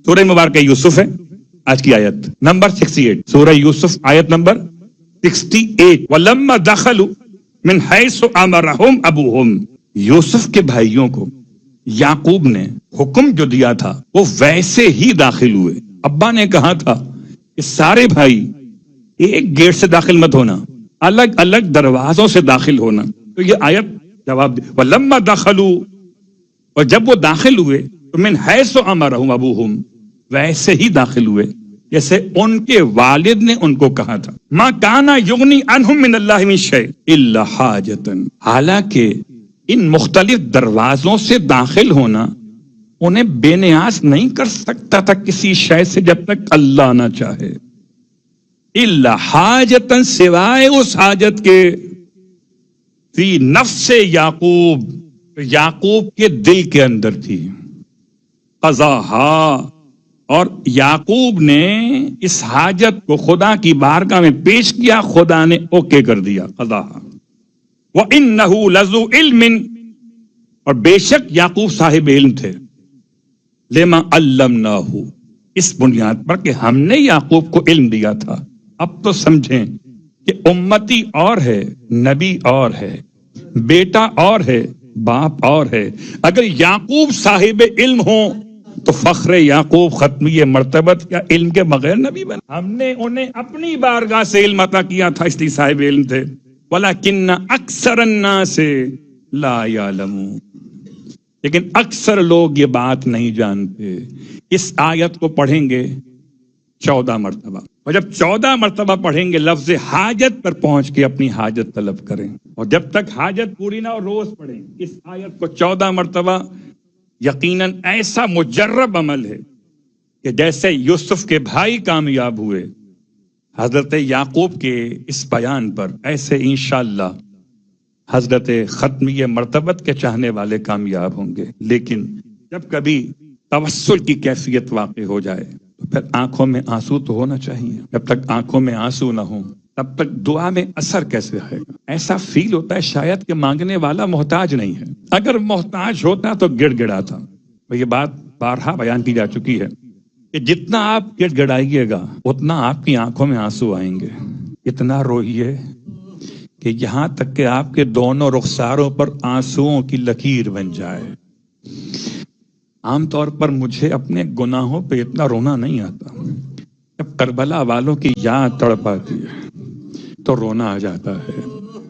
سورہ مبارکہ یوسف ہے آج کی آیت نمبر 68، سورہ یوسف آیت نمبر 68۔ وَلَمَّا دَخَلُوا مِنْ حَيْثُ أَمَرَهُمْ أَبُوهُمْ، یوسف کے بھائیوں کو یعقوب نے حکم جو دیا تھا وہ ویسے ہی داخل ہوئے۔ ابا نے کہا تھا کہ سارے بھائی ایک گیٹ سے داخل مت ہونا، الگ الگ دروازوں سے داخل ہونا۔ تو یہ آیت جواب دی وَلَمَّا دَخَلُوا، اور جب وہ داخل ہوئے تو مِنْ حَيْثُ أَمَرَهُمْ أَبُوهُمْ، ویسے ہی داخل ہوئے جیسے ان کے والد نے ان کو کہا تھا۔ مَا كَانَ يُغْنِي عَنْهُمْ مِنَ اللَّهِ مِنْ شَيْءٍ إِلَّا حَاجَةً، حالانکہ ان مختلف دروازوں سے داخل ہونا انہیں بے نیاز نہیں کر سکتا تھا کسی شے سے جب تک اللہ نہ چاہے۔ الا حاجتن، سوائے اس حاجت کے، فی نفس یعقوب، یعقوب کے دل کے اندر تھی، قضاہا، اور یعقوب نے اس حاجت کو خدا کی بارگاہ میں پیش کیا، خدا نے اوکے کر دیا، قضاہا۔ وَإِنَّهُ لَذُو عِلْمٍ، اور بے شک یعقوب صاحب علم تھے، لِمَا عَلَّمْنَاهُ، اس بنیاد پر کہ ہم نے یعقوب کو علم دیا تھا۔ اب تو سمجھیں کہ امتی اور ہے، نبی اور ہے، بیٹا اور ہے، باپ اور ہے۔ اگر یعقوب صاحب علم ہوں تو فخر یعقوب ختمی مرتبت کیا علم کے بغیر نبی بن؟ ہم نے انہیں اپنی بارگاہ سے علم عطا کیا تھا، اس لیے صاحب علم تھے۔ وَلَكِنَّ أَكْثَرَ النَّاسِ لَا يَعْلَمُونَ، لیکن اکثر لوگ یہ بات نہیں جانتے۔ اس آیت کو پڑھیں گے 14 مرتبہ، اور جب 14 مرتبہ پڑھیں گے لفظ حاجت پر پہنچ کے اپنی حاجت طلب کریں، اور جب تک حاجت پوری نہ ہو روز پڑھیں اس آیت کو 14 مرتبہ۔ یقیناً ایسا مجرب عمل ہے کہ جیسے یوسف کے بھائی کامیاب ہوئے حضرت یعقوب کے اس بیان پر، ایسے انشاءاللہ حضرت ختمی مرتبت کے چاہنے والے کامیاب ہوں گے۔ لیکن جب کبھی توسل کی کیفیت واقع ہو جائے تو پھر آنکھوں میں آنسو تو ہونا چاہیے۔ جب تک آنکھوں میں آنسو نہ ہوں تب تک دعا میں اثر کیسے آئے گا؟ ایسا فیل ہوتا ہے شاید کہ مانگنے والا محتاج نہیں ہے، اگر محتاج ہوتا تو گڑ گڑاتا۔ یہ بات بارہا بیان کی جا چکی ہے کہ جتنا آپ گڑ گڑائیے گا اتنا آپ کی آنکھوں میں آنسو آئیں گے۔ اتنا روئیے کہ یہاں تک کہ آپ کے دونوں رخساروں پر آنسوؤں کی لکیر بن جائے۔ عام طور پر مجھے اپنے گناہوں پہ اتنا رونا نہیں آتا، جب کربلا والوں کی یاد تڑپاتی ہے تو رونا آ جاتا ہے۔